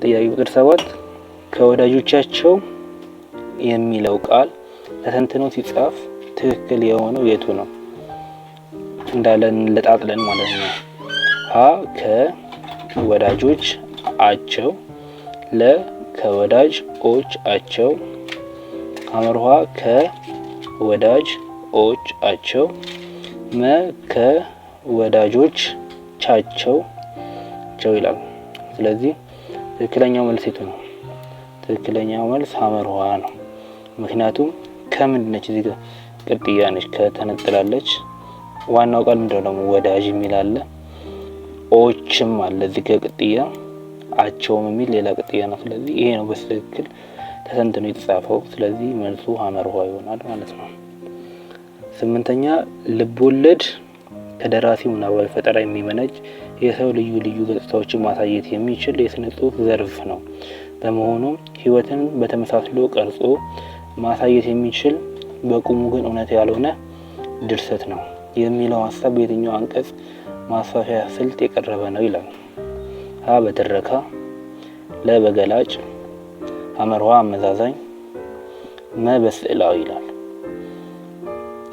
ጥያቄ ቁጥር 7 ከወዳጆቻቸው የሚለው ቃል ተተንትኖ ሲጻፍ ትክክል የሆነው የቱ ነው? እንዳለን ለጣጥለን ማለት ነው። ሀ ከወዳጆች አቸው፣ ለ ከወዳጅ ኦች አቸው፣ ሐመርሃ ከወዳጅ ኦች አቸው፣ መ ከወዳጆች ቻቸው ይላል። ስለዚህ ትክክለኛው መልስ የቱ ነው? ትክክለኛው መልስ ሐመርሃ ነው። ምክንያቱም ከምንድን ነች? እዚህ ጋር ቅጥያ ነች፣ ከተነጥላለች። ዋናው ቃል ምንድነው ደግሞ? ወዳጅ የሚል አለ፣ ኦችም አለ እዚህ ጋር ቅጥያ፣ አቸውም የሚል ሌላ ቅጥያ ነው። ስለዚህ ይሄ ነው በትክክል ተተንትኖ የተጻፈው። ስለዚህ መልሱ ሐመርሃ ይሆናል ማለት ነው። 8ኛ ልቦለድ ከደራሲው ምናባዊ ፈጠራ የሚመነጭ የሰው ልዩ ልዩ ገጽታዎችን ማሳየት የሚችል የስነ ጽሑፍ ዘርፍ ነው። በመሆኑም ሕይወትን በተመሳስሎ ቀርጾ ማሳየት የሚችል በቁሙ ግን እውነት ያልሆነ ድርሰት ነው የሚለው ሀሳብ በየትኛው አንቀጽ ማስፋፊያ ስልት የቀረበ ነው ይላል። ሀ በትረካ፣ ለ በገላጭ፣ ሐመርሃ አመዛዛኝ፣ መ በስዕላዊ ይላል።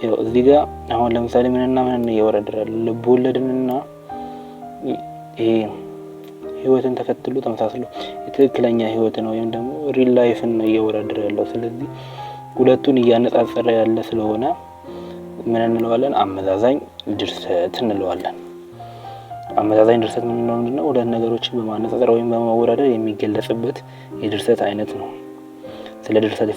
ያው እዚህ ጋር አሁን ለምሳሌ ምንና ምን እያወዳደራል? ልቦለድንና ይሄ ህይወትን ተከትሎ ተመሳስሎ የትክክለኛ ህይወት ነው ወይም ደግሞ ሪል ላይፍን ነው እያወዳደረ ያለው። ስለዚህ ሁለቱን እያነጻጸረ ያለ ስለሆነ ምን እንለዋለን? አመዛዛኝ ድርሰት እንለዋለን። አመዛዛኝ ድርሰት ምንድነው? ሁለት ነገሮችን በማነጻጸር ወይም በማወዳደር የሚገለጽበት የድርሰት አይነት ነው። ስለ ድርሰት